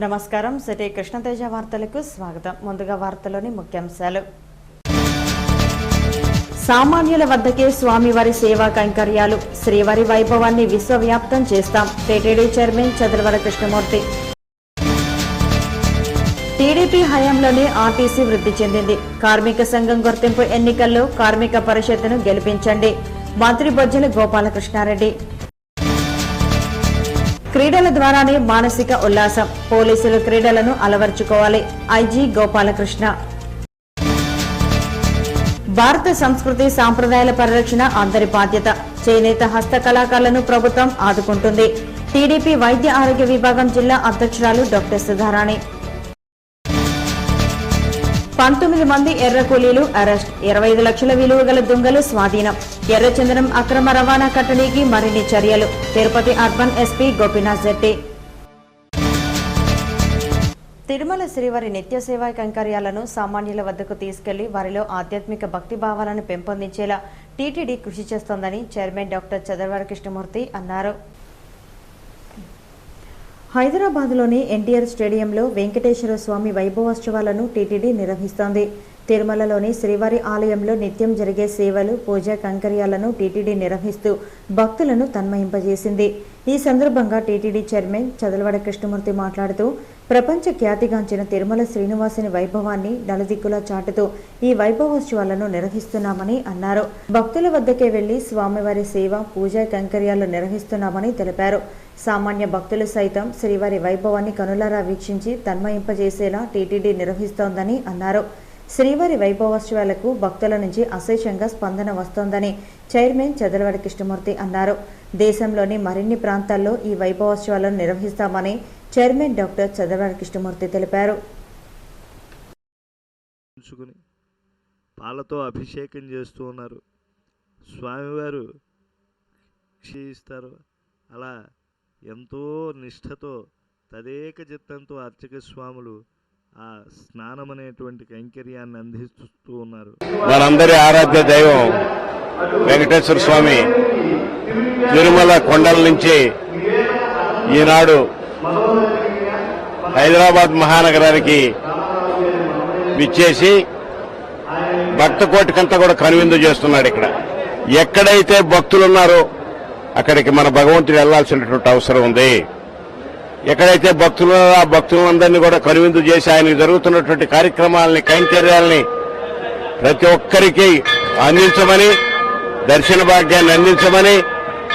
నమస్కారం. సిటీ కృష్ణతేజ వార్తలకు స్వాగతం. ముందుగా వార్తలోని ముఖ్యాంశాలు. సామాన్యుల వద్దకే స్వామివారి సేవా కైంకర్యాలు, శ్రీవారి వైభవాన్ని విశ్వవ్యాప్తం చేస్తాం. TTD chairman Chadalavada Krishnamurthy. TDP హయాంలోనే ఆర్టీసీ వృద్ధి చెందింది. కార్మిక సంఘం గుర్తింపు ఎన్నికల్లో కార్మిక పరిషత్తును గెలిపించండి. మంత్రి బొజ్జల గోపాలకృష్ణారెడ్డి. క్రీడల ద్వారానే మానసిక ఉల్లాసం, పోలీసులు క్రీడలను అలవర్చుకోవాలి. ఐజీ గోపాలకృష్ణ. భారత సంస్కృతి సాంప్రదాయాల పరిరక్షణ అందరి బాధ్యత. చేనేత హస్త కళాకారులను ప్రభుత్వం ఆదుకుంటుంది. టీడీపీ వైద్య ఆరోగ్య విభాగం జిల్లా అధ్యక్షురాలు డాక్టర్ సుధారాణి. 19 మంది ఎర్ర కూలీలు అరెస్ట్, 25 లక్షల విలువ గల దుంగలు స్వాధీనం. ఎర్రచందనం అక్రమ రవాణా కట్టడికి మరిన్ని చర్యలు. Tirupati urban SP Gopinath Shetty. తిరుమల శ్రీవారి నిత్య సేవా కైంకర్యాలను సామాన్యుల వద్దకు తీసుకెళ్లి వారిలో ఆధ్యాత్మిక భక్తి భావాలను పెంపొందించేలా టీటీడీ కృషి చేస్తోందని చైర్మన్ డాక్టర్ చదలవాడ కృష్ణమూర్తి అన్నారు. హైదరాబాద్లోని ఎన్టీఆర్ స్టేడియంలో వెంకటేశ్వర స్వామి వైభవోత్సవాలను టీటీడీ నిర్వహిస్తోంది. తిరుమలలోని శ్రీవారి ఆలయంలో నిత్యం జరిగే సేవలు, పూజా కైంకర్యాలను టీటీడీ నిర్వహిస్తూ భక్తులను తన్మయింపజేసింది. ఈ సందర్భంగా టీటీడీ చైర్మన్ చదలవాడ కృష్ణమూర్తి మాట్లాడుతూ, ప్రపంచ ఖ్యాతిగాంచిన తిరుమల శ్రీనివాసుని వైభవాన్ని నలుదిక్కులా చాటుతూ ఈ వైభవోత్సవాలను నిర్వహిస్తున్నామని అన్నారు. భక్తుల వద్దకే వెళ్లి స్వామివారి సేవ, పూజా కైంకర్యాలు నిర్వహిస్తున్నామని తెలిపారు. సామాన్య భక్తులు సైతం శ్రీవారి వైభవాన్ని కనులారా వీక్షించి తన్మయింపజేసేలా టీటీడీ నిర్వహిస్తోందని అన్నారు. శ్రీవారి వైభవోత్సవాలకు భక్తుల నుంచి అశేషంగా స్పందన వస్తోందని చైర్మన్ చదలవాడ కృష్ణమూర్తి అన్నారు. దేశంలోని మరిన్ని ప్రాంతాల్లో ఈ వైభవోత్సవాలను నిర్వహిస్తామని చైర్మన్ డాక్టర్ చదలవాడ కృష్ణమూర్తి తెలిపారు. పాలతో అభిషేకం చేస్తూ ఉన్నారు. స్వామివారు క్షీస్తారు. అలా ఎంతో నిష్ఠతో తదేక చిత్తంతో అర్చక స్వాములు ఆ స్నానం అనేటువంటి కైంకర్యాన్ని అందిస్తూ ఉన్నారు. మనందరి ఆరాధ్య దైవం వెంకటేశ్వర స్వామి తిరుమల కొండల నుంచి ఈనాడు హైదరాబాద్ మహానగరానికి విచ్చేసి భక్త కోటికంతా కూడా కనువిందు చేస్తున్నాడు. ఇక్కడ ఎక్కడైతే భక్తులున్నారో అక్కడికి మన భగవంతుడు వెళ్లాల్సినటువంటి అవసరం ఉంది. ఎక్కడైతే భక్తులు ఆ భక్తులందరినీ కూడా కనువిందు చేసి ఆయనకు జరుగుతున్నటువంటి కార్యక్రమాలని, కైంకర్యాలని ప్రతి ఒక్కరికి అందించమని, దర్శన భాగ్యాన్ని అందించమని,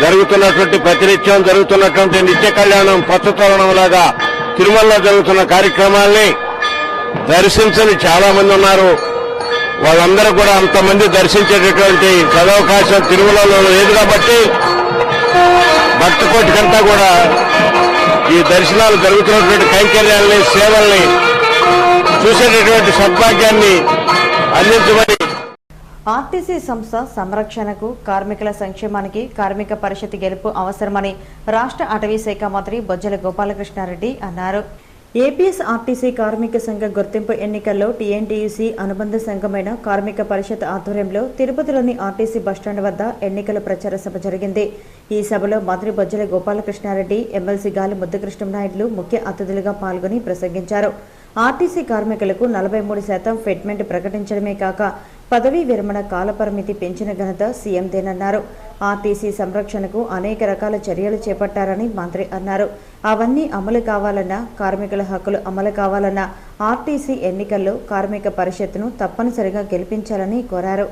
జరుగుతున్నటువంటి ప్రతినిత్యం జరుగుతున్నటువంటి నిత్య కళ్యాణం పచ్చతోరణం లాగా తిరుమలలో జరుగుతున్న కార్యక్రమాల్ని దర్శించని చాలా మంది ఉన్నారు. వాళ్ళందరూ కూడా అంతమంది దర్శించేటటువంటి సదవకాశం తిరుమలలో లేదు కాబట్టి భక్త కోటికంతా కూడా ఈ దర్శనాలు జరుగుతున్నటువంటి కైంకర్యాలని, సేవల్ని చూసేటటువంటి సద్భాగ్యాన్ని అందించమని. ఆర్టీసీ సంస్థ సంరక్షణకు, కార్మికుల సంక్షేమానికి కార్మిక పరిషత్ గెలుపు అవసరమని రాష్ట్ర అటవీ శాఖ మంత్రి బొజ్జల గోపాలకృష్ణారెడ్డి అన్నారు. ఏపీఎస్ ఆర్టీసీ కార్మిక సంఘ గుర్తింపు ఎన్నికల్లో టీఎన్టీయూసీ అనుబంధ సంఘమైన కార్మిక పరిషత్ ఆధ్వర్యంలో తిరుపతిలోని ఆర్టీసీ బస్టాండ్ వద్ద ఎన్నికల ప్రచార సభ జరిగింది. ఈ సభలో మంత్రి బొజ్జల గోపాలకృష్ణారెడ్డి, ఎమ్మెల్సీ గాలి ముద్దుకృష్ణనాయుడులు ముఖ్య అతిథులుగా పాల్గొని ప్రసంగించారు. ఆర్టీసీ కార్మికులకు 43% ఫిట్మెంట్ ప్రకటించడమే కాక పదవీ విరమణ కాలపరిమితి పెంచిన ఘనత సీఎందేనన్నారు. ఆర్టీసీ సంరక్షణకు అనేక రకాల చర్యలు చేపట్టారని మంత్రి అన్నారు. అవన్నీ అమలు కావాలన్నా, కార్మికుల హక్కులు అమలు కావాలన్నా ఆర్టీసీ ఎన్నికల్లో కార్మిక పరిషత్తును తప్పనిసరిగా గెలిపించాలని కోరారు.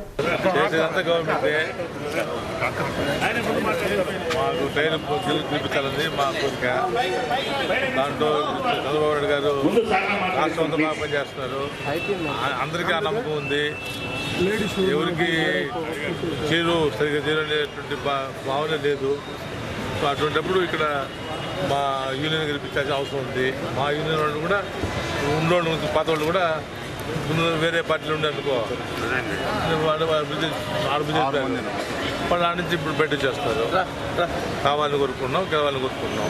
అందరికీ ఆ నమ్మకం ఉంది. ఎవరికి సరిగ్గా చేరనేటువంటి భావన లేదు. సో అటువంటిప్పుడు ఇక్కడ మా యూనియన్ గెలిపించాల్సిన అవసరం ఉంది. మా యూనియన్ వాళ్ళు కూడా ఉన్నోళ్ళు, పాత వాళ్ళు కూడా వేరే పార్టీలు ఉండే అనుకో వాళ్ళు ఆ నుంచి ఇప్పుడు బయట చేస్తారు. కావాలని కోరుకున్నాం, గెలవాలని కోరుకున్నాం.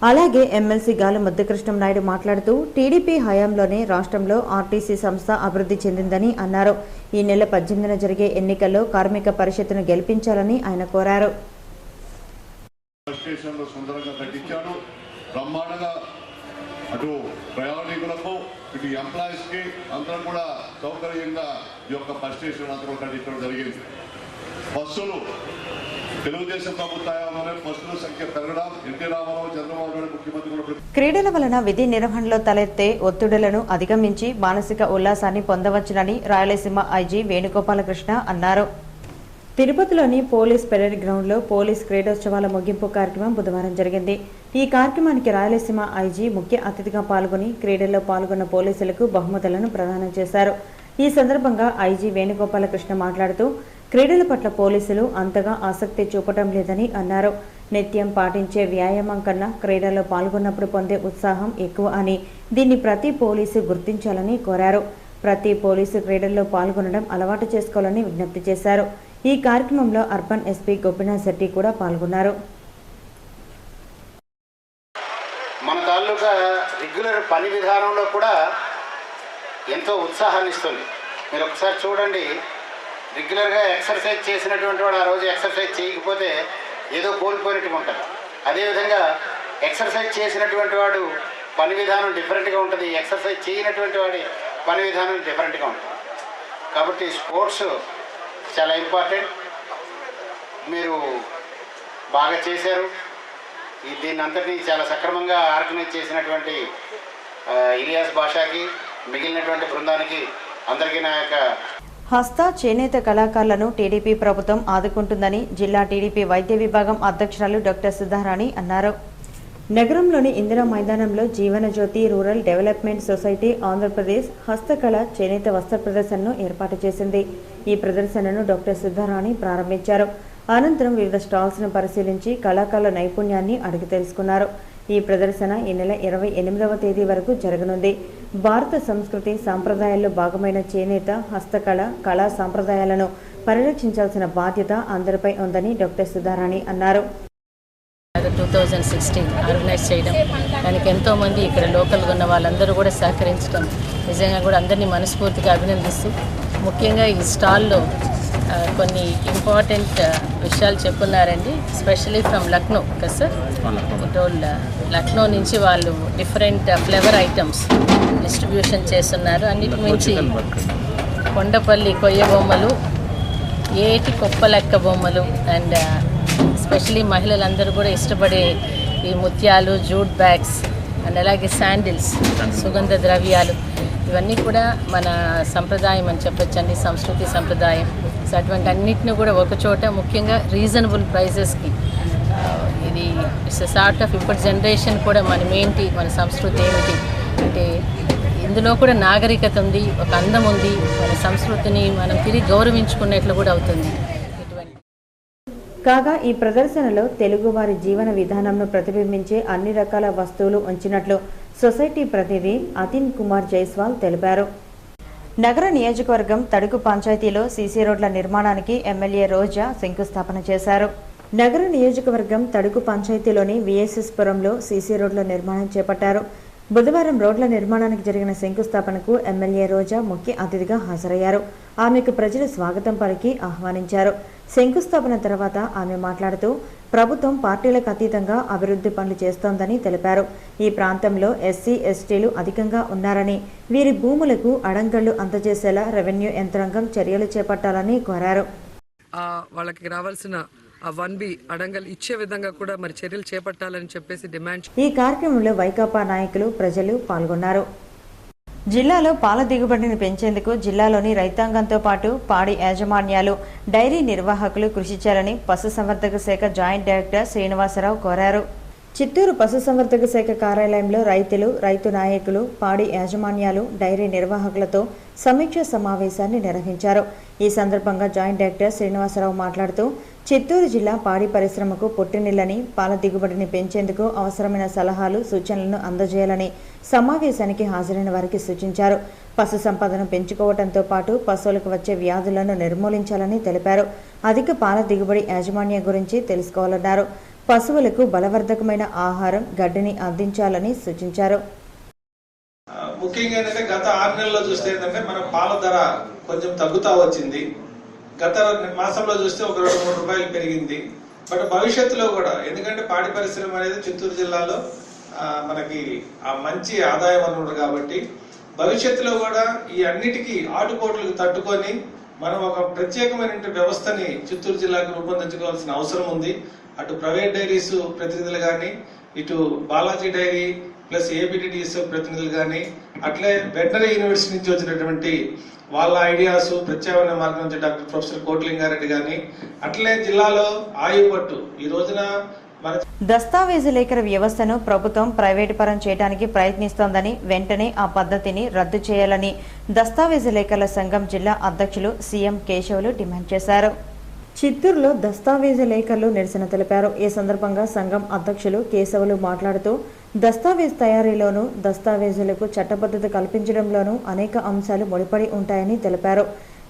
అలాగే ఎమ్మెల్సీ గాలి ముద్దుకృష్ణనాయుడు మాట్లాడుతూ, టీడీపీ హయాంలోనే రాష్ట్రంలో ఆర్టీసీ సంస్థ అభివృద్ధి చెందిందని అన్నారు. ఈ నెల 18న జరిగే ఎన్నికల్లో కార్మిక పరిషత్తును గెలిపించాలని ఆయన కోరారు. బ్రహ్మాండంగా అటు ప్రయాణికులకు ఇటు ఎంప్లాయీస్కి అందరం కూడా సౌకర్యంగా ఈ యొక్క బస్ స్టేషన్ అంతా కూడా కట్టించడం జరిగింది. బస్సులు తెలుగుదేశం ప్రభుత్వంలోనే బస్సుల సంఖ్య పెరగడం, ఎన్టీ రామారావు, చంద్రబాబు నాయుడు ముఖ్యమంత్రి కూడా క్రీడల వలన విధి నిర్వహణలో తలెత్తే ఒత్తిడులను అధిగమించి మానసిక ఉల్లాసాన్ని పొందవచ్చునని రాయలసీమ ఐజీ వేణుగోపాలకృష్ణ అన్నారు. తిరుపతిలోని పోలీస్ పెరేడ్ గ్రౌండ్లో పోలీస్ క్రీడోత్సవాల ముగింపు కార్యక్రమం బుధవారం జరిగింది. ఈ కార్యక్రమానికి రాయలసీమ ఐజీ ముఖ్య అతిథిగా పాల్గొని క్రీడల్లో పాల్గొన్న పోలీసులకు బహుమతులను ప్రదానం చేశారు. ఈ సందర్భంగా ఐజీ వేణుగోపాలకృష్ణ మాట్లాడుతూ క్రీడల పట్ల పోలీసులు అంతగా ఆసక్తి చూపటం లేదని అన్నారు. నిత్యం పాటించే వ్యాయామం కన్నా క్రీడల్లో పాల్గొన్నప్పుడు పొందే ఉత్సాహం ఎక్కువ అని, దీన్ని ప్రతి పోలీసు గుర్తించాలని కోరారు. ప్రతి పోలీసు క్రీడల్లో పాల్గొనడం అలవాటు చేసుకోవాలని విజ్ఞప్తి చేశారు. ఈ కార్యక్రమంలో అర్బన్ ఎస్పీ గోపీనాథ్ శెట్టి కూడా పాల్గొన్నారు. మన తాలూకా రెగ్యులర్ పని విధానంలో కూడా ఎంతో ఉత్సాహాన్ని ఇస్తుంది. మీరు ఒకసారి చూడండి, రెగ్యులర్గా ఎక్సర్సైజ్ చేసినటువంటి వాడు ఆ రోజు ఎక్సర్సైజ్ చేయకపోతే ఏదో కోల్పోయినట్టుగా ఉంటుంది. అదేవిధంగా ఎక్సర్సైజ్ చేసినటువంటి వాడు పని విధానం డిఫరెంట్గా ఉంటుంది, ఎక్సర్సైజ్ చేయనటువంటి వాడి పని విధానం డిఫరెంట్గా ఉంటుంది. కాబట్టి స్పోర్ట్స్ చాలా ఇంపార్టెంట్. మీరు బాగా చేశారు. దీన్ని అంతటినీ చాలా సక్రమంగా ఆర్గనైజ్ చేసినటువంటి ఇలియాస్ బాషాకి, మిగిలినటువంటి బృందానికి అందరికీ నా యొక్క హస్త చేనేత కళాకారులను టీడీపీ ప్రభుత్వం ఆదుకుంటుందని జిల్లా టీడీపీ వైద్య విభాగం అధ్యక్షురాలు డాక్టర్ సుధారాణి అన్నారు. నగరంలోని ఇందిరా మైదానంలో జీవనజ్యోతి రూరల్ డెవలప్మెంట్ సొసైటీ ఆంధ్రప్రదేశ్ హస్తకళ చేనేత వస్త్ర ప్రదర్శనను ఏర్పాటు చేసింది. ఈ ప్రదర్శనను డాక్టర్ సుధారాణి ప్రారంభించారు. అనంతరం వివిధ స్టాల్స్ను పరిశీలించి కళాకారుల నైపుణ్యాన్ని అడిగి తెలుసుకున్నారు. ఈ ప్రదర్శన ఈ నెల 28వ తేదీ వరకు జరగనుంది. భారత సంస్కృతి సాంప్రదాయాల్లో భాగమైన చేనేత హస్తకళ కళా సాంప్రదాయాలను పరిరక్షించాల్సిన బాధ్యత అందరిపై ఉందని డాక్టర్ సుధారాణి అన్నారు. 2016 ఆర్గనైజ్ చేయడం, దానికి ఎంతోమంది ఇక్కడ లోకల్గా ఉన్న వాళ్ళందరూ కూడా సహకరించడం నిజంగా కూడా అందరినీ మనస్ఫూర్తిగా అభినందిస్తూ, ముఖ్యంగా ఈ స్టాల్లో కొన్ని ఇంపార్టెంట్ విషయాలు చెప్పున్నారండి. స్పెషలీ ఫ్రమ్ లక్నో కదా సార్, లక్నో నుంచి వాళ్ళు డిఫరెంట్ ఫ్లేవర్ ఐటమ్స్ డిస్ట్రిబ్యూషన్ చేస్తున్నారు. అన్నిటి మించి కొండపల్లి కొయ్య బొమ్మలు, ఏటి కొప్ప లెక్క బొమ్మలు అండ్ స్పెషలీ మహిళలందరూ కూడా ఇష్టపడే ఈ ముత్యాలు, జూట్ బ్యాగ్స్ అండ్ అలాగే శాండిల్స్, సుగంధ ద్రవ్యాలు, ఇవన్నీ కూడా మన సంప్రదాయం అని చెప్పొచ్చండి, సంస్కృతి సంప్రదాయం. సో అటువంటి అన్నిటిని కూడా ఒకచోట ముఖ్యంగా రీజనబుల్ ప్రైజెస్కి, ఇది ఇట్స్ సార్ట్ ఆఫ్ ఇప్పటి జనరేషన్ కూడా మనం ఏంటి, మన సంస్కృతి ఏమిటి అంటే ఇందులో కూడా నాగరికత ఉంది, ఒక అందం ఉంది, మన సంస్కృతిని మనం తిరిగి గౌరవించుకున్నట్లు కూడా అవుతుంది. కాగా ఈ ప్రదర్శనలో తెలుగువారి జీవన విధానంను ప్రతిబింబించే అన్ని రకాల వస్తువులు ఉంచినట్లు సొసైటీ ప్రతినిధి అతిన్ కుమార్ జైస్వాల్ తెలిపారు. నగర నియోజకవర్గం తడుకు పంచాయతీలో సీసీ రోడ్ల నిర్మాణానికి ఎమ్మెల్యే రోజా శంకుస్థాపన చేశారు. నగర నియోజకవర్గం తడుకు పంచాయతీలోని విఎస్ఎస్ పురంలో సీసీ రోడ్ల నిర్మాణం చేపట్టారు. బుధవారం రోడ్ల నిర్మాణానికి జరిగిన శంకుస్థాపనకు ఎమ్మెల్యే రోజా ముఖ్య అతిథిగా హాజరయ్యారు. ఆమెకు ప్రజలు స్వాగతం పలికి ఆహ్వానించారు. శంకుస్థాపన తర్వాత ఆమె మాట్లాడుతూ ప్రభుత్వం పార్టీలకు అతీతంగా అభివృద్ధి పనులు చేస్తోందని తెలిపారు. ఈ ప్రాంతంలో ఎస్సీ ఎస్టీలు అధికంగా ఉన్నారని, వీరి భూములకు అడంగళ్లు అందజేసేలా రెవెన్యూ యంత్రాంగం చర్యలు చేపట్టాలని కోరారు. వాళ్ళకి రావాల్సిన 1B అడంగల్ ఇచ్చే విధంగా కూడా మరి చర్యలు చేపట్టాలని చెప్పేసి డిమాండ్. ఈ కార్యక్రమంలో వైకాపా నాయకులు, ప్రజలు పాల్గొన్నారు. జిల్లాలో పాల దిగుబడిని పెంచేందుకు జిల్లాలోని రైతాంగంతో పాటు పాడి యాజమాన్యాలు, డైరీ నిర్వాహకులు కృషి చేయాలని పశుసంవర్ధక శాఖ జాయింట్ డైరెక్టర్ శ్రీనివాసరావు కోరారు. చిత్తూరు పశుసంవర్ధక శాఖ కార్యాలయంలో రైతులు, రైతు నాయకులు, పాడి యాజమాన్యాలు, డైరీ నిర్వాహకులతో సమీక్ష సమావేశాన్ని నిర్వహించారు. ఈ సందర్భంగా జాయింట్ డైరెక్టర్ శ్రీనివాసరావు మాట్లాడుతూ చిత్తూరు జిల్లా పాడి పరిశ్రమకు పుట్టినిల్లని, పాల దిగుబడిని పెంచేందుకు అవసరమైన సలహాలు, సూచనలను అందజేయాలని సమావేశానికి హాజరైన వారికి సూచించారు. పశు సంపదను పెంచుకోవడంతో పాటు పశువులకు వచ్చే వ్యాధులను నిర్మూలించాలని తెలిపారు. అధిక పాల దిగుబడి యాజమాన్యం గురించి తెలుసుకోవాలన్నారు. పశువులకు బలవర్ధకమైన ఆహారం, గడ్డిని అందించాలని సూచించారు. ముఖ్యంగా ఏంటంటే గత 6 నెలల్లో చూస్తే ఏంటంటే మన పాల ధర కొంచెం తగ్గుతా వచ్చింది. గత మాసంలో చూస్తే ఒక 2-3 రూపాయలు పెరిగింది. బట్ భవిష్యత్తులో కూడా, ఎందుకంటే పాడి పరిశ్రమ అనేది చిత్తూరు జిల్లాలో మనకి ఆ మంచి ఆదాయ వనరుడు కాబట్టి భవిష్యత్తులో కూడా ఈ అన్నిటికీ ఆటుపోట్లకు తట్టుకొని మనం ఒక ప్రత్యేకమైన వ్యవస్థని చిత్తూరు జిల్లాకు రూపొందించుకోవాల్సిన అవసరం ఉంది. అటు ప్రైవేట్ డైరీస్ ప్రతినిధులు కానీ, ఇటు బాలాజీ డైరీ ప్లస్ ఏబిటిడిఎస్ ప్రతినిధులు కానీ, అట్లే వెటనరీ యూనివర్సిటీ నుంచి వచ్చినటువంటి వాళ్ళ ఐడియాస్, ప్రత్యామ్నాయ మార్గం నుంచి డాక్టర్ ప్రొఫెసర్ కోట్లింగారెడ్డి కానీ, అట్లే జిల్లాలో ఆయుపట్టు ఈ రోజున దస్తావేజులేఖర వ్యవస్థను ప్రభుత్వం ప్రైవేటు పరం చేయడానికి ప్రయత్నిస్తోందని, వెంటనే ఆ పద్ధతిని రద్దు చేయాలని దస్తావేజులేఖర్ల సంఘం జిల్లా అధ్యక్షులు సీఎం కేశవులు డిమాండ్ చేశారు. చిత్తూరులో దస్తావేజులేఖర్లు నిరసన తెలిపారు. ఈ సందర్భంగా సంఘం అధ్యక్షులు కేశవులు మాట్లాడుతూ దస్తావేజ్ తయారీలోనూ దస్తావేజులకు చట్టబద్ధత కల్పించడంలోనూ అనేక అంశాలు ముడిపడి ఉంటాయని తెలిపారు.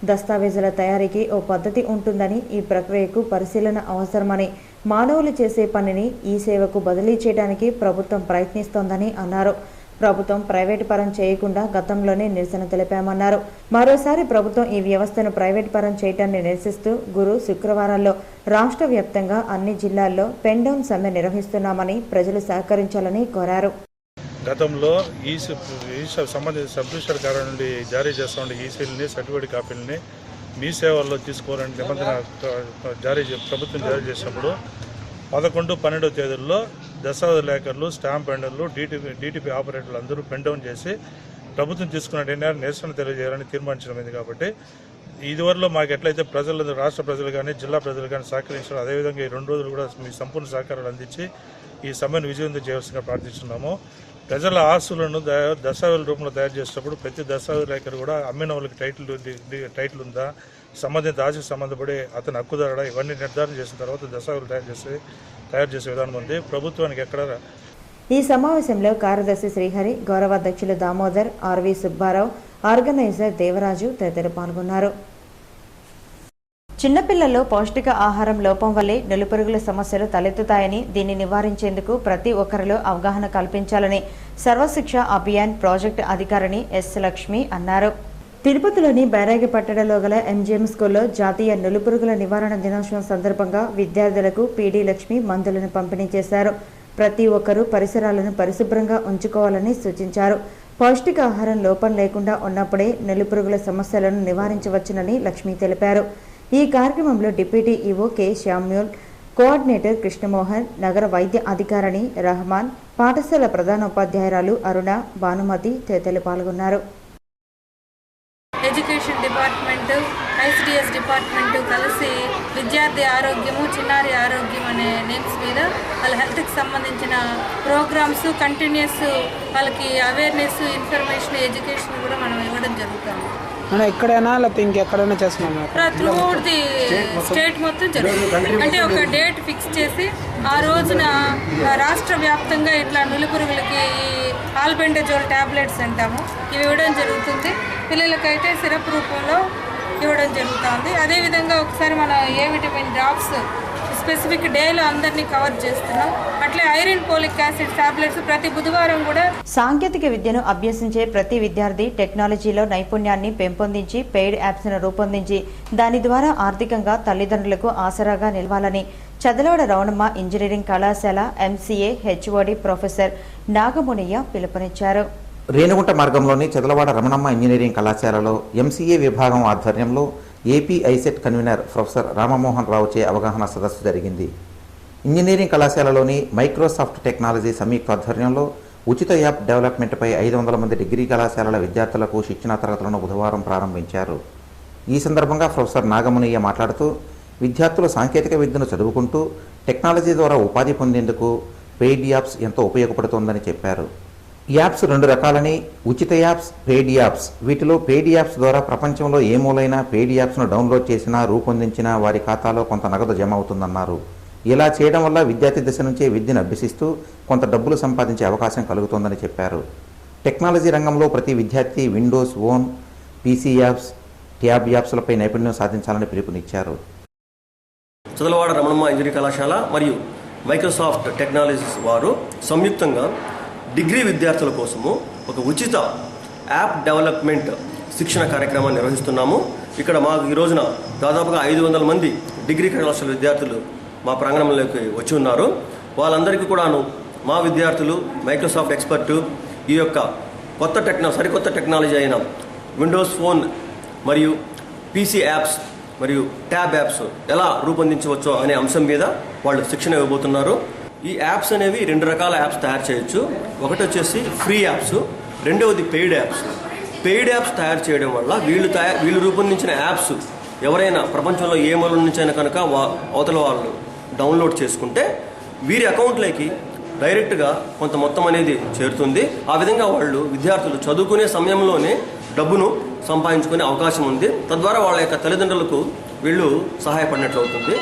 దస్తావేజుల తయారీకి ఓ పద్ధతి ఉంటుందని, ఈ ప్రక్రియకు పరిశీలన అవసరమని, మానవులు చేసే పనిని ఈ సేవకు బదిలీ చేయడానికి ప్రభుత్వం ప్రయత్నిస్తోందని అన్నారు. ప్రభుత్వం ప్రైవేటు పరం చేయకుండా గతంలోనే నిరసన తెలిపామన్నారు. మరోసారి ప్రభుత్వం ఈ వ్యవస్థను ప్రైవేటు పరం చేయడాన్ని నిరసిస్తూ శుక్రవారాల్లో రాష్ట్ర వ్యాప్తంగా అన్ని జిల్లాల్లో పెన్ డౌన్ సమ్మె నిర్వహిస్తున్నామని ప్రజలు సహకరించాలని కోరారు. గతంలో ఈ సంబంధిత సబ్ రిజిస్టర్ కార్యాలయం నుండి జారీ చేస్తూ ఉండే ఈసీలని, సర్టిఫికేట్ కాపీలని మీ సేవల్లో తీసుకోవాలని నిబంధన ప్రభుత్వం జారీ చేసినప్పుడు 11-12 తేదీల్లో దస్తావేజులేఖర్లు, స్టాంప్ వెండర్లు, డీటీపీ ఆపరేటర్లు అందరూ పెన్ డౌన్ చేసి ప్రభుత్వం తీసుకున్న నిర్ణయాన్ని నిరసన తెలియజేయాలని తీర్మానించడమైంది. కాబట్టి ఇదివరలో మాకు ఎట్లయితే ప్రజలు, రాష్ట్ర ప్రజలు కానీ, జిల్లా ప్రజలు కానీ సహకరించారు, అదేవిధంగా ఈ 2 రోజులు కూడా మీ సంపూర్ణ సహకారాలు అందించి ఈ సమ్మెను విజయవంతం చేయాల్సిందిగా ప్రార్థిస్తున్నాము. ప్రజల ఆస్తులను దస్తావేజుల రూపంలో తయారు చేసేటప్పుడు ప్రతి దస్తావేజులేఖరు కూడా అమ్మిన వాళ్ళకి టైటిల్ ఉందా, సంబంధిత ఆస్తికి సంబంధపడి అతని హక్కుదారుడా, ఇవన్నీ నిర్ధారణ చేసిన తర్వాత దస్తావేజులు తయారు చేసే విధానం ఉంది. ప్రభుత్వానికి ఎక్కడ. ఈ సమావేశంలో కార్యదర్శి శ్రీహరి, గౌరవాధ్యక్షులు దామోదర్, ఆర్వి సుబ్బారావు, ఆర్గనైజర్ దేవరాజు తదితరులు పాల్గొన్నారు. చిన్నపిల్లల్లో పౌష్టిక ఆహారం లోపం వల్లే నులిపురుగుల సమస్యలు తలెత్తుతాయని, దీన్ని నివారించేందుకు ప్రతి ఒక్కరిలో అవగాహన కల్పించాలని సర్వశిక్ష అభియాన్ ప్రాజెక్టు అధికారిని ఎస్ లక్ష్మి అన్నారు. తిరుపతిలోని బైరాగిపట్టణంలో గల ఎంజీఎం స్కూల్లో జాతీయ నులిపురుగుల నివారణ దినోత్సవం సందర్భంగా విద్యార్థులకు పీడీ లక్ష్మి మందులను పంపిణీ చేశారు. ప్రతి ఒక్కరూ పరిసరాలను పరిశుభ్రంగా ఉంచుకోవాలని సూచించారు. పౌష్టికాహారం లోపం లేకుండా ఉన్నప్పుడే నులిపురుగుల సమస్యలను నివారించవచ్చునని లక్ష్మి తెలిపారు. ఈ కార్యక్రమంలో deputy EO K Samuel, coordinator Krishnamohan, నగర వైద్య అధికారిని రహమాన్, పాఠశాల ప్రధానోపాధ్యాయురాలు అరుణ, భానుమతి తదితరులు పాల్గొన్నారు. ఎడ్యుకేషన్ డిపార్ట్మెంట్, ఐసిడిఎస్ డిపార్ట్మెంట్ కలిసి విద్యార్థి ఆరోగ్యము, చిన్నారి ఆరోగ్యం అనే నేమ్స్ మీద వాళ్ళ హెల్త్కి సంబంధించిన ప్రోగ్రామ్స్ కంటిన్యూస్ వాళ్ళకి అవేర్నెస్, ఇన్ఫర్మేషన్, ఎడ్యుకేషన్ కూడా మనం ఇవ్వడం జరుగుతుంది. మనం ఎక్కడైనా లేకపోతే ఇంకెక్కడైనా చేస్తున్నాం త్రూఅవుట్ ది స్టేట్ మొత్తం జరుగుతుంది. అంటే ఒక డేట్ ఫిక్స్ చేసి ఆ రోజున రాష్ట్ర వ్యాప్తంగా ఇట్లా నులిపురుగులకి ఆల్బెండజోల్ టాబ్లెట్స్ అంటాము, ఇవి ఇవ్వడం జరుగుతుంది. పిల్లలకైతే సిరప్ రూపంలో ఇవ్వడం జరుగుతుంది. అదేవిధంగా ఒకసారి మన ఏ విటమిన్ డ్రాప్స్ స్పెసిఫిక్ డేలో అందరినీ కవర్ చేస్తున్నాం. అట్లే ఐరన్ పోలిక్ యాసిడ్ టాబ్లెట్స్ ప్రతి బుధవారం కూడా. సాంకేతిక విద్యను అభ్యసించే ప్రతి విద్యార్థి టెక్నాలజీలో నైపుణ్యాన్ని పెంపొందించి పెయిడ్ యాప్స్ను రూపొందించి దాని ద్వారా ఆర్థికంగా తల్లిదండ్రులకు ఆసరాగా నిలవాలని చదలవాడ రవణమ్మ ఇంజనీరింగ్ కళాశాల ఎంసీఏ హెచ్ఓడి ప్రొఫెసర్ నాగమునియ్య పిలుపునిచ్చారు. రేణుగుంట మార్గంలోని చదలవాడ రమణమ్మ ఇంజనీరింగ్ కళాశాలలో ఎంసీఏ విభాగం ఆధ్వర్యంలో AP ICET convener professor Ramamohan రావుచే అవగాహన సదస్సు జరిగింది. ఇంజనీరింగ్ కళాశాలలోని మైక్రోసాఫ్ట్ టెక్నాలజీ సంయుక్త ఆధ్వర్యంలో ఉచిత యాప్ డెవలప్మెంట్పై 500 మంది డిగ్రీ కళాశాలల విద్యార్థులకు శిక్షణా తరగతులను బుధవారం ప్రారంభించారు. ఈ సందర్భంగా ప్రొఫెసర్ నాగమునియ్య మాట్లాడుతూ విద్యార్థులు సాంకేతిక విద్యను చదువుకుంటూ టెక్నాలజీ ద్వారా ఉపాధి పొందేందుకు పెయిడ్ యాప్స్ ఎంతో ఉపయోగపడుతోందని చెప్పారు. యాప్స్ 2 రకాలని, ఉచిత యాప్స్, పెయిడ్ యాప్స్. వీటిలో పెయిడ్ యాప్స్ ద్వారా ప్రపంచంలో ఏ మూలైనా పెయిడ్ యాప్స్ను డౌన్లోడ్ చేసినా, రూపొందించినా వారి ఖాతాలో కొంత నగదు జమ అవుతుందన్నారు. ఇలా చేయడం వల్ల విద్యార్థి దశ నుంచే విద్యను అభ్యసిస్తూ కొంత డబ్బులు సంపాదించే అవకాశం కలుగుతోందని చెప్పారు. టెక్నాలజీ రంగంలో ప్రతి విద్యార్థి Windows own, PC apps, tab యాప్స్లపై నైపుణ్యం సాధించాలని పిలుపునిచ్చారు. చదలవాడ రమణమ్మ ఇంజనీరింగ్ కళాశాల మరియు మైక్రోసాఫ్ట్ టెక్నాలజీస్ వారు సంయుక్తంగా డిగ్రీ విద్యార్థుల కోసము ఒక ఉచిత యాప్ డెవలప్మెంట్ శిక్షణ కార్యక్రమాన్ని నిర్వహిస్తున్నాము. ఇక్కడ మాకు ఈ రోజున దాదాపుగా 500 మంది డిగ్రీ కళాశాల విద్యార్థులు మా ప్రాంగణంలోకి వచ్చి ఉన్నారు. వాళ్ళందరికీ కూడాను మా విద్యార్థులు మైక్రోసాఫ్ట్ ఎక్స్పర్ట్ ఈ యొక్క సరికొత్త టెక్నాలజీ అయిన విండోస్ ఫోన్ మరియు పీసీ యాప్స్ మరియు ట్యాబ్ యాప్స్ ఎలా రూపొందించవచ్చో అనే అంశం మీద వాళ్ళు శిక్షణ ఇవ్వబోతున్నారు. ఈ యాప్స్ అనేవి 2 రకాల యాప్స్ తయారు చేయొచ్చు. ఒకటి వచ్చేసి ఫ్రీ యాప్స్, రెండవది పెయిడ్ యాప్స్. పెయిడ్ యాప్స్ తయారు చేయడం వల్ల వీళ్ళు రూపొందించిన యాప్స్ ఎవరైనా ప్రపంచంలో ఏ మూల నుంచైనా కనుక అవతల వాళ్ళు డౌన్లోడ్ చేసుకుంటే వీరి అకౌంట్లోకి డైరెక్ట్గా కొంత మొత్తం అనేది చేరుతుంది. ఆ విధంగా విద్యార్థులు చదువుకునే సమయంలోనే డబ్బును సంపాదించుకునే అవకాశం ఉంది. తద్వారా వాళ్ళ యొక్క తల్లిదండ్రులకు వీళ్ళు సహాయపడినట్లు అవుతుంది.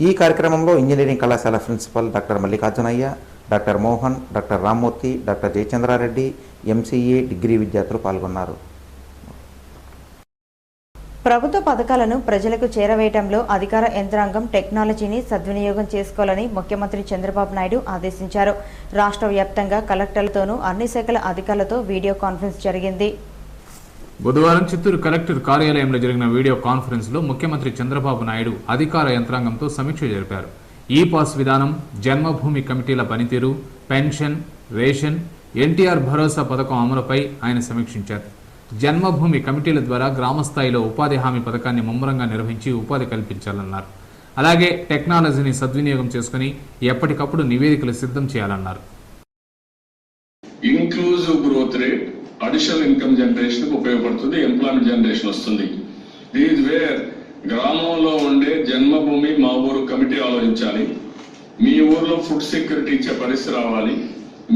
ఈ కార్యక్రమంలో ఇంజనీరింగ్ కళాశాల principal doctor Mallikarjunaiah, doctor Mohan, doctor Rammurthy, doctor Jayachandra Reddy, MCA degree విద్యార్థులు పాల్గొన్నారు. ప్రభుత్వ పథకాలను ప్రజలకు చేరవేయడంలో అధికార యంత్రాంగం టెక్నాలజీని సద్వినియోగం చేసుకోవాలని ముఖ్యమంత్రి చంద్రబాబు నాయుడు ఆదేశించారు. రాష్ట్ర వ్యాప్తంగా కలెక్టర్లతోనూ అన్ని శాఖల అధికారులతో వీడియో కాన్ఫరెన్స్ జరిగింది. బుధవారం చిత్తూరు కలెక్టర్ కార్యాలయంలో జరిగిన వీడియో కాన్ఫరెన్స్లో ముఖ్యమంత్రి చంద్రబాబు నాయుడు అధికార యంత్రాంగంతో సమీక్ష జరిపారు. ఈ పాస్ విధానం, జన్మభూమి కమిటీల పనితీరు, పెన్షన్, రేషన్, ఎన్టీఆర్ భరోసా పథకం అమలుపై ఆయన సమీక్షించారు. జన్మభూమి కమిటీల ద్వారా గ్రామస్థాయిలో ఉపాధి హామీ పథకాన్ని ముమ్మరంగా నిర్వహించి ఉపాధి కల్పించాలన్నారు. అలాగే టెక్నాలజీని సద్వినియోగం చేసుకుని ఎప్పటికప్పుడు నివేదికలు సిద్ధం చేయాలన్నారు. Inclusive growth rate additional income generation ఉపయోగపడుతుంది, ఎంప్లాయ్మెంట్ జనరేషన్ వస్తుంది. దీస్ వేర్ గ్రామంలో ఉండే జన్మభూమి మా ఊరు కమిటీ ఆలోచించాలి. మీ ఊర్లో ఫుడ్ సెక్యూరిటీ ఇచ్చే పరిస్థితి రావాలి,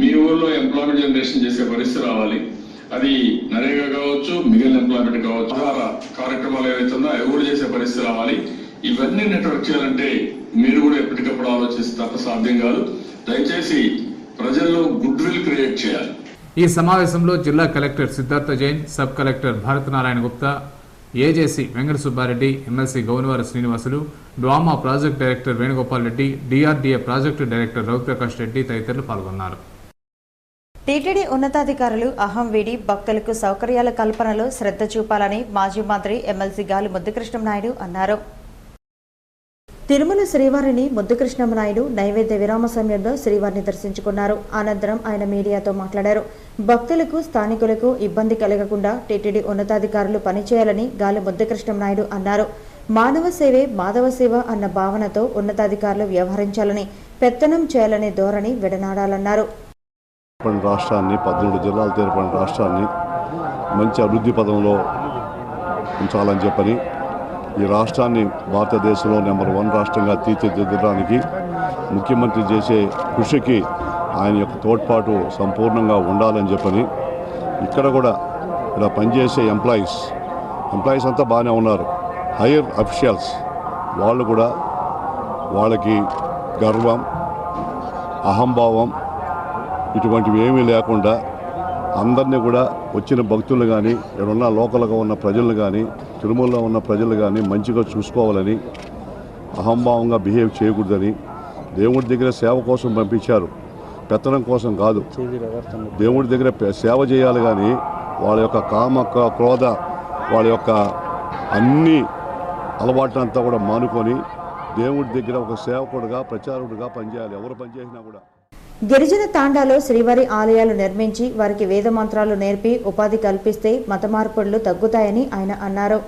మీ ఊర్లో ఎంప్లాయ్మెంట్ జనరేషన్ చేసే పరిస్థితి రావాలి. అది నరేగా కావచ్చు, మిగిలిన ఎంప్లాయ్మెంట్ కావచ్చు, ఆహార కార్యక్రమాలు ఏవైతుందో అవి కూడా చేసే పరిస్థితి రావాలి. ఇవన్నీ నెట్వర్క్ చేయాలంటే మీరు కూడా ఎప్పటికప్పుడు ఆలోచిస్తే తప్ప సాధ్యం కాదు. దయచేసి ప్రజల్లో గుడ్ విల్ క్రియేట్ చేయాలి. ఈ సమావేశంలో జిల్లా collector Siddharth Jain, sub collector Bharatanarayana Gupta, AJC Venkata Subbareddy, MLC Gounavari Srinivasulu, DWMA project director Venugopal Reddy, DRDA project director Raviprakash Reddy తదితరులు పాల్గొన్నారు. టీటీడీ ఉన్నతాధికారులు అహం వీడి భక్తులకు సౌకర్యాల కల్పనలో శ్రద్ధ చూపాలని మాజీ మంత్రి ఎమ్మెల్సీ గాలి ముద్దుకృష్ణంనాయుడు అన్నారు. తిరుమల శ్రీవారిని ముద్దుకృష్ణంనాయుడు నైవేద్య విరామ సమయంలో శ్రీవారిని దర్శించుకున్నారు. అనంతరం ఆయన మీడియాతో మాట్లాడారు. భక్తులకు, స్థానికులకు ఇబ్బంది కలగకుండా టీటీడీ ఉన్నతాధికారులు పనిచేయాలని గాలి ముద్దుకృష్ణంనాయుడు అన్నారు. మానవ సేవే మాధవ సేవ అన్న భావనతో ఉన్నతాధికారులు వ్యవహరించాలని, పెత్తనం చేయాలనే ధోరణి విడనాడాలన్నారు. రాష్ట్రాన్ని 14 జిల్లాలు తేర్పడిన రాష్ట్రాన్ని మంచి అభివృద్ధి పదంలో ఉంచాలని చెప్పని, ఈ రాష్ట్రాన్ని భారతదేశంలో నెంబర్ 1 రాష్ట్రంగా తీర్చిదిద్దడానికి ముఖ్యమంత్రి చేసే కృషికి ఆయన యొక్క తోడ్పాటు సంపూర్ణంగా ఉండాలని చెప్పని, ఇక్కడ కూడా ఇలా పనిచేసే ఎంప్లాయీస్ అంతా బాగానే ఉన్నారు. హైయర్ అఫీషియల్స్ వాళ్ళు కూడా వాళ్ళకి గర్వం, అహంభావం ఇటువంటివి ఏమీ లేకుండా అందరినీ కూడా వచ్చిన భక్తులు కానీ, ఇక్కడ లోకల్గా ఉన్న ప్రజలు కానీ, తిరుమలలో ఉన్న ప్రజలు కానీ మంచిగా చూసుకోవాలని, అహంభావంగా బిహేవ్ చేయకూడదని, దేవుడి దగ్గర సేవ కోసం పంపించారు, పెత్తనం కోసం కాదు. దేవుడి దగ్గర సేవ చేయాలి కానీ వాళ్ళ యొక్క కామ క్రోధ, వాళ్ళ యొక్క అన్ని అలవాట్లంతా కూడా మానుకొని దేవుడి దగ్గర ఒక సేవకుడుగా, ప్రచారకుడుగా పనిచేయాలి. ఎవరు పనిచేసినా కూడా. గిరిజన తాండాలో శ్రీవారి ఆలయాలు నిర్మించి వారికి వేద మంత్రాలు నేర్పి ఉపాధి కల్పిస్తే మత మార్పులు తగ్గుతాయని ఆయన అన్నారు.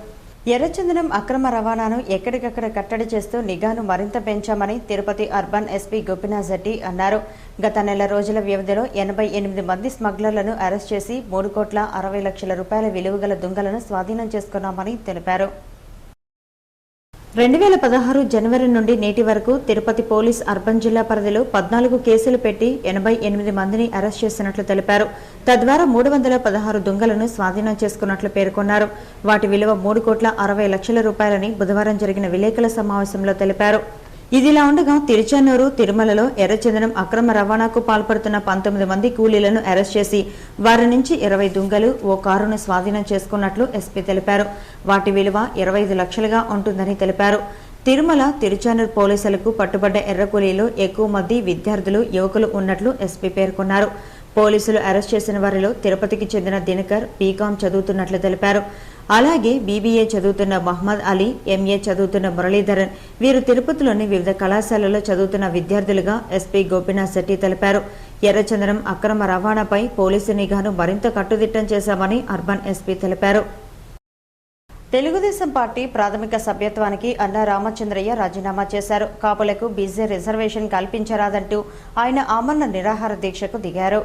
ఎర్రచందనం అక్రమ రవాణాను ఎక్కడికక్కడ కట్టడి చేస్తూ నిఘాను మరింత పెంచామని తిరుపతి అర్బన్ ఎస్పీ గోపీనాథ్ రెడ్డి అన్నారు. గత నెల రోజుల వ్యవధిలో 88 మంది స్మగ్లర్లను అరెస్ట్ చేసి 3,60,00,000 రూపాయల విలువగల దుంగలను స్వాధీనం చేసుకున్నామని తెలిపారు. 2016 జనవరి నుండి నేటి వరకు తిరుపతి పోలీస్ అర్బన్ జిల్లా పరిధిలో 14 కేసులు పెట్టి 88 మందిని అరెస్ట్ చేసినట్లు తెలిపారు. తద్వారా 316 దుంగలను స్వాధీనం చేసుకున్నట్లు పేర్కొన్నారు. వాటి విలువ 3,60,00,000 రూపాయలని బుధవారం జరిగిన విలేకరుల సమావేశంలో తెలిపారు. ఇదిలా ఉండగా తిరుచానూరు, తిరుమలలో ఎర్రచందనం అక్రమ రవాణాకు పాల్పడుతున్న 19 మంది కూలీలను అరెస్ట్ చేసి వారి నుంచి 20 దుంగలు, ఓ కారును స్వాధీనం చేసుకున్నట్లు ఎస్పీ తెలిపారు. వాటి విలువ 25 లక్షలుగా ఉంటుందని తెలిపారు. తిరుమల, తిరుచానూరు పోలీసులకు పట్టుబడ్డ ఎర్ర కూలీలు ఎక్కువ మంది విద్యార్థులు, యువకులు ఉన్నట్లు ఎస్పీ పేర్కొన్నారు. పోలీసులు అరెస్ట్ చేసిన వారిలో తిరుపతికి చెందిన దినకర్ బీకాం చదువుతున్నట్లు తెలిపారు. అలాగే బీబీఏ చదువుతున్న మహమ్మద్ అలీ, ఎంఏ చదువుతున్న మురళీధరన్ వీరు తిరుపతిలోని వివిధ కళాశాలల్లో చదువుతున్న విద్యార్థులుగా ఎస్పీ గోపీనాథ్ శెట్టి తెలిపారు. ఎర్రచందనం అక్రమ రవాణాపై పోలీసు నిఘాను మరింత కట్టుదిట్టం చేశామని అర్బన్ ఎస్పీ తెలిపారు. తెలుగుదేశం పార్టీ ప్రాథమిక సభ్యత్వానికి అన్నా రామచంద్రయ్య రాజీనామా చేశారు. కాపులకు బీసీ రిజర్వేషన్ కల్పించరాదంటూ ఆయన ఆమరణ నిరాహార దీక్షకు దిగారు.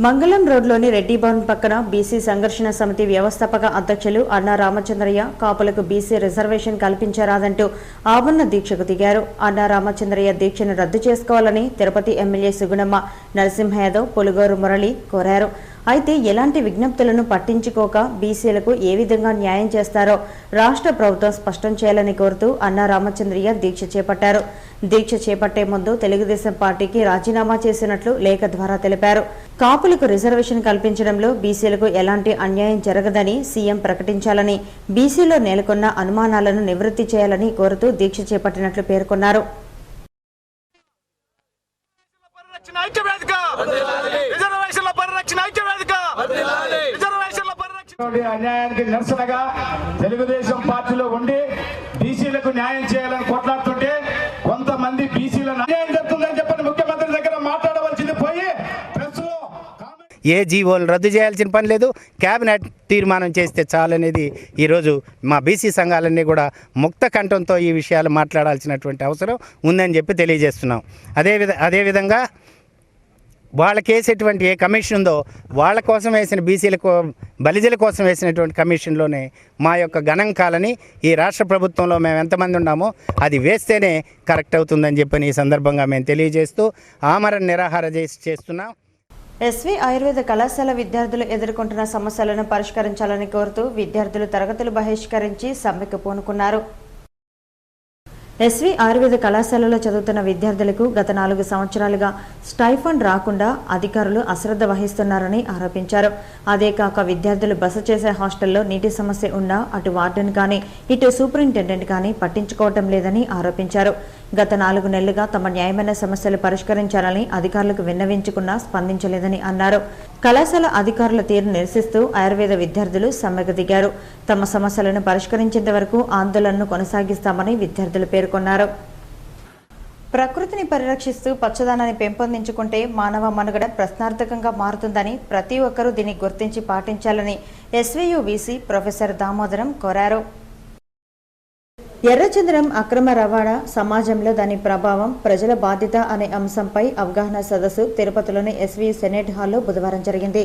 మంగళం రోడ్లోని రెడ్డి భవన్ పక్కన బీసీ సంఘర్షణ సమితి వ్యవస్థాపక అధ్యక్షులు అన్నా రామచంద్రయ్య కాపులకు బీసీ రిజర్వేషన్ కల్పించరాదంటూ ఆమరణ దీక్షకు దిగారు. అన్నా రామచంద్రయ్య దీక్షను రద్దు చేసుకోవాలని తిరుపతి ఎమ్మెల్యే సుగుణమ్మ, నరసింహ యాదవ్, పులుగోరు మురళి కోరారు. అయితే ఎలాంటి విజ్ఞప్తులను పట్టించుకోక బీసీలకు ఏ విధంగా న్యాయం చేస్తారో రాష్ట్ర ప్రభుత్వం స్పష్టం చేయాలని కోరుతూ అన్నా రామచంద్రయ్య దీక్ష చేపట్టారు. దీక్ష చేపట్టే ముందు తెలుగుదేశం పార్టీకి రాజీనామా చేసినట్లు లేఖ ద్వారా తెలిపారు. కాపులకు రిజర్వేషన్ కల్పించడంలో బీసీలకు ఎలాంటి అన్యాయం జరగదని సీఎం ప్రకటించాలని, బీసీలో నెలకొన్న అనుమానాలను నివృత్తి చేయాలని కోరుతూ దీక్ష చేపట్టినట్లు పేర్కొన్నారు. అన్యాయానికి నిరసనగా తెలుగుదేశం పార్టీలో ఉండి బీసీలకు న్యాయం చేయాలని కొట్లాడుతుంటే కొంతమంది బీసీలకు అన్యాయం జరుగుతుందని చెప్పని ముఖ్యమంత్రి దగ్గర మాట్లాడవలసింది పోయి ఏ జీవోలు రద్దు చేయాల్సిన పని లేదు, కేబినెట్ తీర్మానం చేస్తే చాలనేది ఈరోజు మా బీసీ సంఘాలన్నీ కూడా ముక్త కంఠంతో ఈ విషయాలు మాట్లాడాల్సినటువంటి అవసరం ఉందని చెప్పి తెలియజేస్తున్నాం. అదేవిధంగా వాళ్ళకి వేసేటువంటి ఏ కమిషన్ ఉందో వాళ్ళ కోసం వేసిన బీసీలకు బలిజల కోసం వేసినటువంటి కమిషన్లోనే మా యొక్క గణాంకాలని ఈ రాష్ట్ర ప్రభుత్వంలో మేము ఎంతమంది ఉన్నామో అది వేస్తేనే కరెక్ట్ అవుతుందని చెప్పని ఈ సందర్భంగా మేము తెలియజేస్తూ ఆమరణ నిరాహార చేస్తున్నాం. ఎస్వి ఆయుర్వేద కళాశాల విద్యార్థులు ఎదుర్కొంటున్న సమస్యలను పరిష్కరించాలని కోరుతూ విద్యార్థులు తరగతులు బహిష్కరించి సమ్మెకు పూనుకున్నారు. ఎస్వి ఆయుర్వేద కళాశాలలో చదువుతున్న విద్యార్థులకు గత 4 సంవత్సరాలుగా స్టైఫండ్ రాకుండా అధికారులు అశ్రద్ధ వహిస్తున్నారని ఆరోపించారు. అదే కాక విద్యార్థులు బస చేసే హాస్టల్లో నీటి సమస్య ఉన్నా అటు వార్డెన్ కానీ ఇటు సూపరింటెండెంట్ కానీ పట్టించుకోవటం లేదని ఆరోపించారు. గత 4 నెలలుగా తమ న్యాయమైన సమస్యలు పరిష్కరించాలని అధికారులకు విన్నవించుకున్నా స్పందించలేదని అన్నారు. కళాశాల అధికారుల తీరును నిరసిస్తూ ఆయుర్వేద విద్యార్థులు సమ్మెకు దిగారు. తమ సమస్యలను పరిష్కరించేంత వరకు ఆందోళనను కొనసాగిస్తామని విద్యార్థులు పేర్కొన్నారు. ప్రకృతిని పరిరక్షిస్తూ పచ్చదనాన్ని పెంపొందించుకుంటే మానవ మనుగడ ప్రశ్నార్థకంగా మారుతుందని ప్రతి ఒక్కరూ దీన్ని గుర్తించి పాటించాలని ఎస్వీయు వీసీ ప్రొఫెసర్ దామోదరం కోరారు. ఎర్రచందనం అక్రమ రవాణా, సమాజంలో దాని ప్రభావం, ప్రజల బాధ్యత అనే అంశంపై అవగాహన సదస్సు తిరుపతిలోని ఎస్వీయు సెనేట్ హాల్లో బుధవారం జరిగింది.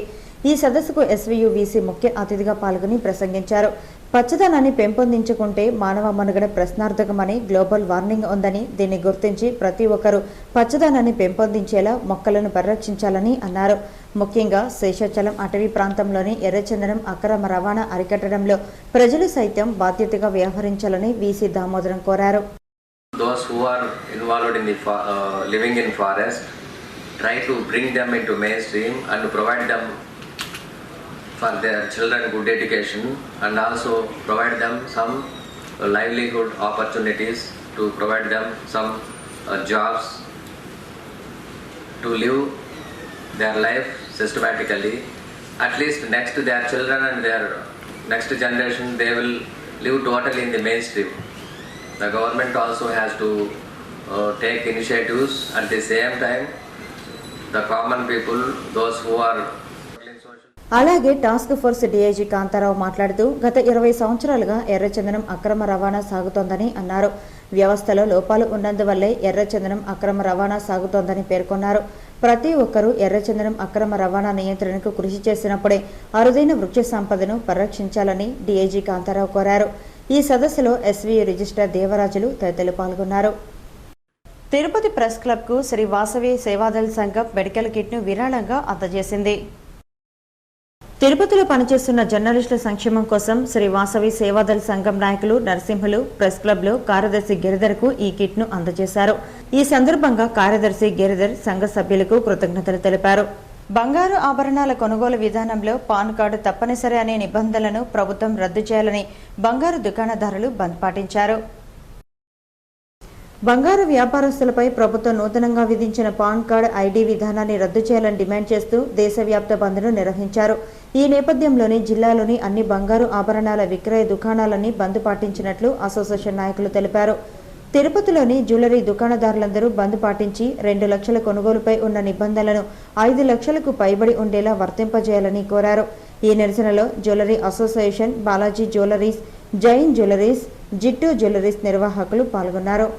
ఈ సదస్సుకు ఎస్వీయు వీసీ ముఖ్య అతిథిగా పాల్గొని ప్రసంగించారు. పచ్చదనాన్ని పెంపొందించుకుంటే మానవ మనుగడ ప్రశ్నార్థకమని గ్లోబల్ వార్మింగ్ ఉందని, దీన్ని గుర్తించి ప్రతి ఒక్కరూ పచ్చదనాన్ని పెంపొందించేలా మొక్కలను పరిరక్షించాలని అన్నారు. ముఖ్యంగా శేషాచలం అటవీ ప్రాంతంలోని ఎర్రచందనం అక్రమ రవాణా అరికట్టడంలో ప్రజలు సైతం బాధ్యతగా వ్యవహరించాలని వీసీ దామోదరం కోరారు. Those who are involved in the living in forest, try to bring them into mainstream and provide them for their children good education, and also provide them some livelihood opportunities, to provide them some jobs to live their life systematically. At least next to their children and their next generation, they will live totally in the mainstream. The government also has to take initiatives. At the same time, the common people, those who are అలాగే task force DIG Kantharao మాట్లాడుతూ గత 20 సంవత్సరాలుగా ఎర్రచందనం అక్రమ రవాణా సాగుతోందని అన్నారు. వ్యవస్థలో లోపాలు ఉన్నందువల్లే ఎర్రచందనం అక్రమ రవాణా సాగుతోందని పేర్కొన్నారు. ప్రతి ఒక్కరూ ఎర్రచందనం అక్రమ రవాణా నియంత్రణకు కృషి చేసినప్పుడే అరుదైన వృక్ష సంపదను పరిరక్షించాలని డీఐజీ కాంతారావు కోరారు. ఈ సదస్సులో ఎస్వీయు రిజిస్ట్రార్ దేవరాజులు తదితరులు పాల్గొన్నారు. తిరుపతి ప్రెస్ క్లబ్కు శ్రీ వాసవి సేవాదళ సంఘం మెడికల్ కిట్ను విరాళంగా అందజేసింది. తిరుపతిలో పనిచేస్తున్న జర్నలిస్టుల సంక్షేమం కోసం శ్రీ వాసవి సేవాదళ సంఘం నాయకులు నరసింహులు ప్రెస్ క్లబ్లో కార్యదర్శి గిరిధర్కు ఈ కిట్ను అందజేశారు. ఈ సందర్భంగా కార్యదర్శి గిరిధర్ సంఘ సభ్యులకు కృతజ్ఞతలు తెలిపారు. బంగారు ఆభరణాల కొనుగోలు విధానంలో పాన్ కార్డు తప్పనిసరి అనే నిబంధనలను ప్రభుత్వం రద్దు చేయాలని బంగారు దుకాణదారులు బంద్ పాటించారు. బంగారు వ్యాపారస్తులపై ప్రభుత్వం నూతనంగా విధించిన పాన్ కార్డ్ ఐడి విధానాన్ని రద్దు చేయాలని డిమాండ్ చేస్తూ దేశవ్యాప్త బంద్ను నిర్వహించారు. ఈ నేపథ్యంలోని జిల్లాలోని అన్ని బంగారు ఆభరణాల విక్రయ దుకాణాలని బంద్ పాటించినట్లు అసోసియేషన్ నాయకులు తెలిపారు. తిరుపతిలోని జ్యువెలరీ దుకాణదారులందరూ బంద్ పాటించి 2 లక్షల కొనుగోలుపై ఉన్న నిబంధనలను 5 లక్షలకు పైబడి ఉండేలా వర్తింపజేయాలని కోరారు. ఈ నిరసనలో jewellery association, Balaji jewelleries, Jain jewelleries, Jittu jewelleries నిర్వాహకులు పాల్గొన్నారు.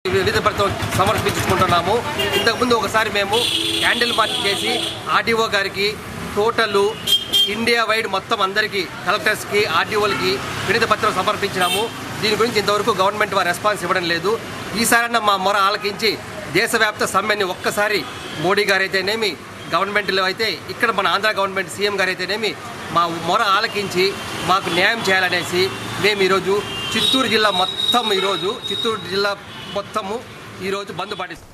వివిధ పత్రం సమర్పించుకుంటున్నాము. ఇంతకుముందు ఒకసారి మేము క్యాండిల్ మార్చ్ చేసి ఆర్డీఓ గారికి టోటల్ ఇండియా వైడ్ మొత్తం అందరికీ కలెక్టర్స్కి, ఆర్డీఓలకి వినతి పత్రం సమర్పించినాము. దీని గురించి ఇంతవరకు గవర్నమెంట్ వారు రెస్పాన్స్ ఇవ్వడం లేదు. ఈసారన్నా మా మొర ఆలకించి దేశవ్యాప్త సమ్మెని ఒక్కసారి మోడీ గారు అయితేనేమి, గవర్నమెంట్లో అయితే ఇక్కడ మన ఆంధ్ర గవర్నమెంట్ సీఎం గారు అయితేనేమి మా మొర ఆలకించి మాకు న్యాయం చేయాలనేసి మేము ఈరోజు చిత్తూరు జిల్లా మొత్తము ఈరోజు బంద్ పాటిస్తాం.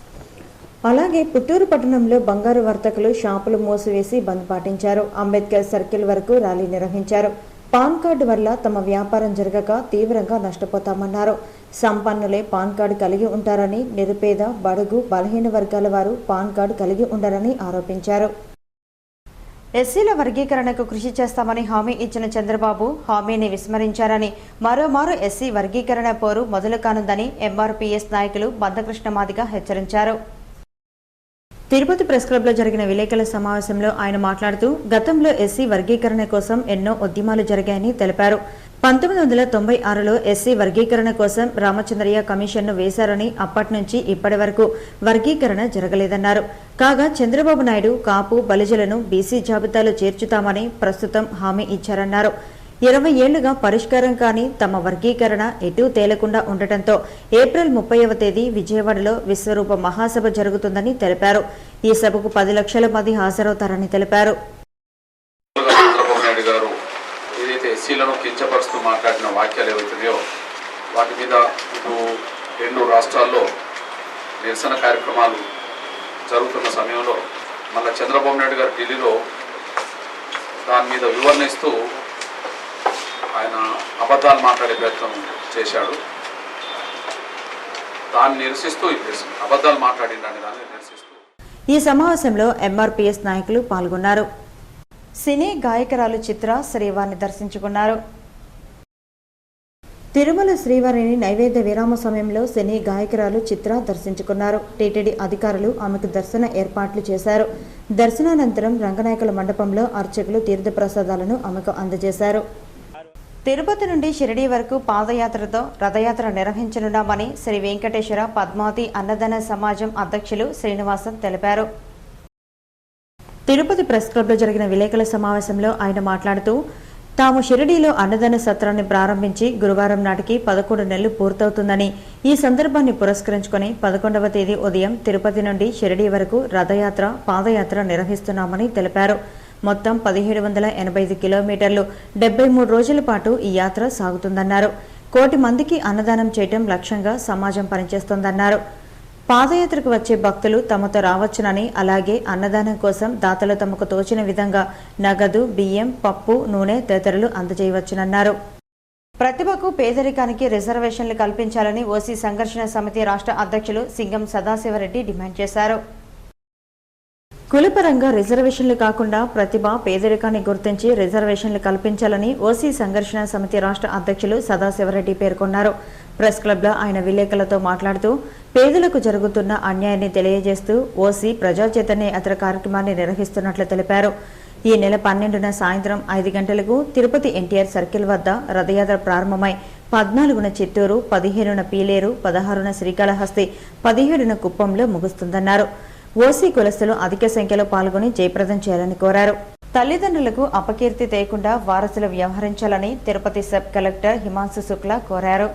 అలాగే పుత్తూరు పట్టణంలో బంగారు వర్తకులు షాపులు మూసివేసి బంద్ పాటించారు. అంబేద్కర్ సర్కిల్ వరకు ర్యాలీ నిర్వహించారు. పాన్ కార్డు వల్ల తమ వ్యాపారం జరగక తీవ్రంగా నష్టపోతామన్నారు. సంపన్నులే పాన్ కార్డు కలిగి ఉంటారని, నిరుపేద, బడుగు, బలహీన వర్గాల వారు పాన్ కార్డు కలిగి ఉండరని ఆరోపించారు. ఎస్సీల వర్గీకరణకు కృషి చేస్తామని హామీ ఇచ్చిన చంద్రబాబు హామీని విస్మరించారని, మరోమారు ఎస్సీ వర్గీకరణ పోరు మొదలు కానుందని ఎంఆర్పీఎస్ నాయకులు బందకృష్ణ మాదిగ హెచ్చరించారు. తిరుపతి ప్రెస్ క్లబ్లో జరిగిన విలేకరుల సమావేశంలో ఆయన మాట్లాడుతూ గతంలో ఎస్సీ వర్గీకరణ కోసం ఎన్నో ఉద్యమాలు జరిగాయని తెలిపారు. 1996లో ఎస్సీ వర్గీకరణ కోసం రామచంద్రయ్య కమిషన్ను వేశారని, అప్పటి నుంచి ఇప్పటి వరకు వర్గీకరణ జరగలేదన్నారు. కాగా చంద్రబాబు నాయుడు కాపు, బలిజలను బీసీ జాబితాలో చేర్చుతామని ప్రస్తుతం హామీ ఇచ్చారన్నారు. 20 ఏళ్లుగా పరిష్కారం కాని తమ వర్గీకరణ ఎటూ తేలకుండా ఉండటంతో ఏప్రిల్ 30వ తేదీ విజయవాడలో విశ్వరూప మహాసభ జరుగుతుందని తెలిపారు. ఈ సభకు 10 లక్షల మంది హాజరవుతారని తెలిపారు. ఏదైతే ఎస్సీలను కించపరుస్తూ మాట్లాడిన వాక్యాలు ఏవైతున్నాయో వాటి మీద ఇటు 2 రాష్ట్రాల్లో నిరసన కార్యక్రమాలు జరుగుతున్న సమయంలో మళ్ళీ చంద్రబాబు నాయుడు గారు ఢిల్లీలో దాని మీద వివరణ ఇస్తూ ఆయన అబద్ధాలు మాట్లాడే ప్రయత్నం చేశాడు. దాన్ని నిరసిస్తూ అబద్ధాలు మాట్లాడిండని దాన్ని నిరసిస్తూ ఈ సమావేశంలో ఎంఆర్పీఎస్ నాయకులు పాల్గొన్నారు. సినీ గాయకురాలు చిత్ర శ్రీవారిని దర్శించుకున్నారు. తిరుమల శ్రీవారిని నైవేద్య విరామ సమయంలో సినీ గాయకురాలు చిత్ర దర్శించుకున్నారు. టీటీడీ అధికారులు ఆమెకు దర్శన ఏర్పాట్లు చేశారు. దర్శనానంతరం రంగనాయకుల మండపంలో అర్చకులు తీర్థప్రసాదాలను ఆమెకు అందజేశారు. తిరుపతి నుండి షిరిడీ వరకు పాదయాత్రతో రథయాత్ర నిర్వహించనున్నామని శ్రీ వెంకటేశ్వర పద్మావతి అన్నదాన సమాజం అధ్యక్షులు శ్రీనివాసన్ తెలిపారు. తిరుపతి ప్రెస్ క్లబ్లో జరిగిన విలేకరుల సమావేశంలో ఆయన మాట్లాడుతూ తాము షిరిడీలో అన్నదాన సత్రాన్ని ప్రారంభించి గురువారం నాటికి 11 నెలలు పూర్తవుతుందని, ఈ సందర్భాన్ని పురస్కరించుకుని 11వ తేదీ ఉదయం తిరుపతి నుండి షిరిడీ వరకు రథయాత్ర, పాదయాత్ర నిర్వహిస్తున్నామని తెలిపారు. మొత్తం 1785 కిలోమీటర్లు 73 రోజుల పాటు ఈ యాత్ర సాగుతుందన్నారు. 1 కోటి మందికి అన్నదానం చేయటం లక్ష్యంగా సమాజం పనిచేస్తోందన్నారు. పాదయాత్రకు వచ్చే భక్తులు తమతో రావచ్చునని, అలాగే అన్నదానం కోసం దాతలు తమకు తోచిన విధంగా నగదు, బియ్యం, పప్పు, నూనె తదితరులు అందజేయవచ్చునన్నారు. ప్రతిభకు, పేదరికానికి రిజర్వేషన్లు కల్పించాలని ఓసీ సంఘర్షణ సమితి రాష్ట్ర అధ్యక్షులు సింగం సదాశివరెడ్డి డిమాండ్ చేశారు. కులపరంగా రిజర్వేషన్లు కాకుండా ప్రతిభ, పేదరికాన్ని గుర్తించి రిజర్వేషన్లు కల్పించాలని ఓసీ సంఘర్షణ సమితి రాష్ట్ర అధ్యక్షులు సదాశివరెడ్డి పేర్కొన్నారు. ప్రెస్ క్లబ్లో ఆయన విలేకరులతో మాట్లాడుతూ పేదలకు జరుగుతున్న అన్యాయాన్ని తెలియజేస్తూ ఓసీ ప్రజా చైతన్య యాత్ర కార్యక్రమాన్ని నిర్వహిస్తున్నట్లు తెలిపారు. ఈ నెల 12న సాయంత్రం 5 గంటలకు తిరుపతి ఎన్టీఆర్ సర్కిల్ వద్ద రథయాత్ర ప్రారంభమై 14న చిత్తూరు, 15న పీలేరు, 16న శ్రీకాళహస్తి, 17న కుప్పంలో ముగుస్తుందన్నారు. ఓసీ కులస్తులు అధిక సంఖ్యలో పాల్గొని జయప్రదం చేయాలని కోరారు. తల్లిదండ్రులకు అపకీర్తి తేకుండా వారసులు వ్యవహరించాలని తిరుపతి సబ్ కలెక్టర్ హిమాంశు శుక్లా కోరారు.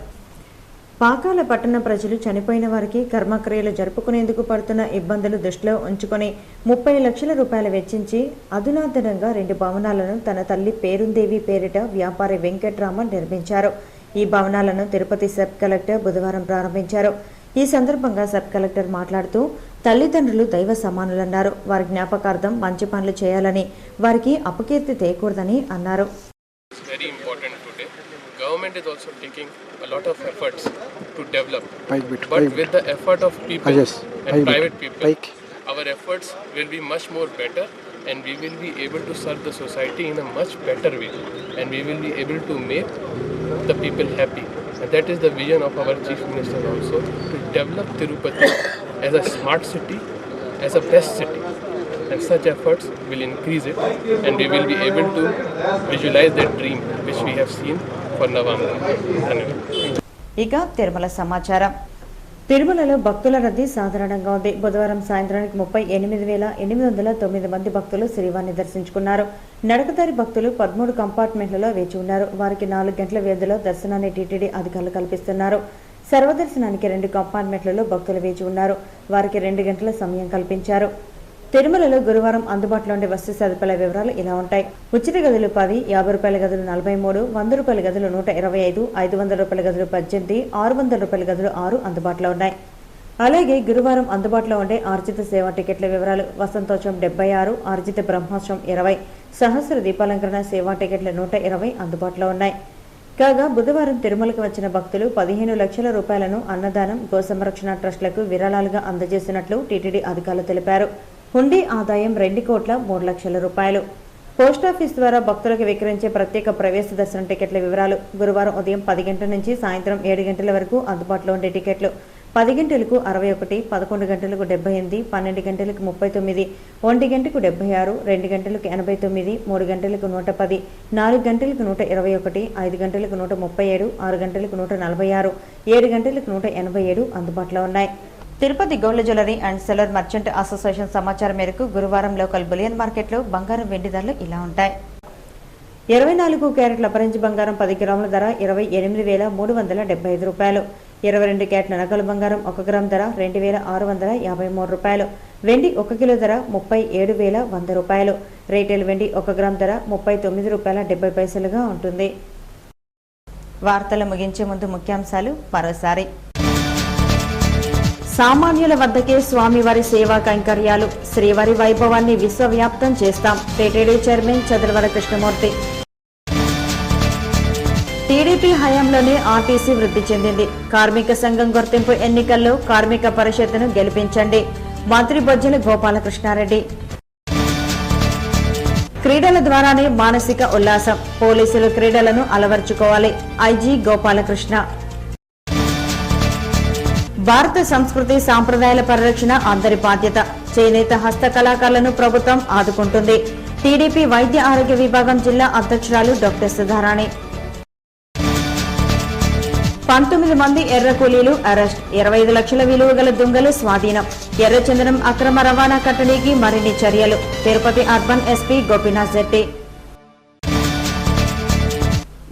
పాకాల పట్టణ ప్రజలు చనిపోయిన వారికి కర్మక్రియలు జరుపుకునేందుకు పడుతున్న ఇబ్బందులు దృష్టిలో ఉంచుకొని 30 లక్షల రూపాయలు వెచ్చించి అధునాతనంగా 2 భవనాలను తన తల్లి పేరుందేవి పేరిట వ్యాపారి వెంకట్రామన్ నిర్మించారు. ఈ భవనాలను తిరుపతి సబ్ కలెక్టర్ బుధవారం ప్రారంభించారు. ఈ సందర్భంగా సబ్ కలెక్టర్ మాట్లాడుతూ తల్లిదండ్రులు దైవ సమానులన్నారు. వారి జ్ఞాపకార్థం మంచి పనులు చేయాలని, వారికి అపకీర్తి తేయకూడదని అన్నారు. Government is also taking a lot of efforts to develop. But with the effort of people and private people, our efforts will be much more better, and we will be able to serve the society in a much better way, and we will be able to make the people happy. And that is the vision of our Chief Minister also, to develop Tirupati as a smart city, as a best city. And such efforts will increase it, and we will be able to visualize that dream which we have seen for Navandra. ఇక తిరుమల సమాచారం. తిరుమలలో భక్తుల రద్దీ సాధారణంగా ఉంది. బుధవారం సాయంత్రానికి 38,809 మంది భక్తులు శ్రీవారిని దర్శించుకున్నారు. నడకదారి భక్తులు 13 కంపార్ట్మెంట్లలో వేచి ఉన్నారు. వారికి 4 గంటల వ్యవధిలో దర్శనాన్ని టీటీడీ అధికారులు కల్పిస్తున్నారు. సర్వదర్శనానికి 2 కంపార్ట్మెంట్లలో భక్తులు వేచి ఉన్నారు. వారికి 2 గంటల సమయం కల్పించారు. తిరుమలలో గురువారం అందుబాటులో ఉండే వసతి సదుపాయాల వివరాలు ఇలా ఉంటాయి. ఉచిత గదులు 10, 50 రూపాయల గదులు 43, 100 రూపాయల గదులు 125, 500 రూపాయల గదులు 18, 600 రూపాయల గదులు 6 అందుబాటులో ఉన్నాయి. అలాగే గురువారం అందుబాటులో ఉండే ఆర్జిత సేవా టికెట్ల వివరాలు: వసంతోత్సవం 76, ఆర్జిత బ్రహ్మోత్సవం 20, సహస్ర దీపాలంకరణ సేవా టికెట్లు 120 అందుబాటులో ఉన్నాయి. కాగా బుధవారం తిరుమలకు వచ్చిన భక్తులు 15 లక్షల రూపాయలను అన్నదానం, గోసంరక్షణ ట్రస్టులకు విరాళాలుగా అందజేసినట్లు టీటీడీ అధికారులు తెలిపారు. హుండీ ఆదాయం 2,03 లక్షల రూపాయలు. పోస్టాఫీస్ ద్వారా భక్తులకు విక్రయించే ప్రత్యేక ప్రవేశ దర్శనం టికెట్ల వివరాలు: గురువారం ఉదయం 10 గంటల నుంచి సాయంత్రం 7 గంటల వరకు అందుబాటులో ఉండే టికెట్లు: 10 గంటలకు 61, 11 గంటలకు 78, 12 గంటలకు 39, 1 గంటకు 76, 2 గంటలకు 89, 3 గంటలకు 110, 4 గంటలకు 121, 5 గంటలకు 137, 6 గంటలకు 146, 7 గంటలకు 187 అందుబాటులో ఉన్నాయి. Tirupati gold jewellery and seller merchant association సమాచారం మేరకు గురువారం లోకల్ బులియన్ మార్కెట్లో బంగారం, వెండి ధరలు ఇలా ఉంటాయి. 24 క్యారెట్ల అపరంజి బంగారం 10 గ్రాముల ధర 28,375 రూపాయలు. 22 క్యారెట్ల నగలు బంగారం 1 గ్రామ్ ధర 2,653 రూపాయలు. వెండి 1 కిలో ధర 37,100 రూపాయలు. రీటైల్ వెండి 1 గ్రామ్ ధర 39 రూపాయల 70 పైసలుగా ఉంటుంది. వార్తలు ముగించే ముందు ముఖ్యాంశాలు మరోసారి. సామాన్యుల వద్దకే స్వామివారి సేవా కైంకర్యాలు, శ్రీవారి వైభవాన్ని విశ్వవ్యాప్తం చేస్తాం. TTD chairman Chadalavada Krishnamurthy. TDP హయాంలోనే ఆర్టీసీ వృద్ధి చెందింది. కార్మిక సంఘం గుర్తింపు ఎన్నికల్లో కార్మిక పరిషత్తును గెలిపించండి. మంత్రి బొజ్జల గోపాలకృష్ణారెడ్డి. క్రీడల ద్వారానే మానసిక ఉల్లాసం, పోలీసులు క్రీడలను అలవర్చుకోవాలి. ఐజీ గోపాలకృష్ణ. భారత సంస్కృతి సాంప్రదాయాల పరిరక్షణ అందరి బాధ్యత. చేనేత హస్త కళాకారులను ప్రభుత్వం ఆదుకుంటుంది. టీడీపీ వైద్య ఆరోగ్య విభాగం జిల్లా అధ్యక్షురాలు డాక్టర్ సుధారాణి. 19 మంది ఎర్ర కూలీలు అరెస్ట్. 25 లక్షల విలువ గల దుంగలు స్వాధీనం. ఎర్రచందనం అక్రమ రవాణా కట్టడికి మరిన్ని చర్యలు. Tirupati urban SP Gopinath Shetty.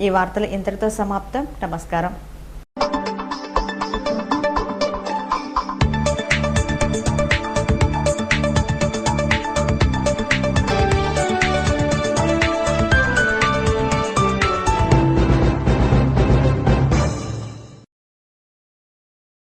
ఈ వార్తలు ఇంతటితో సమాప్తం. నమస్కారం.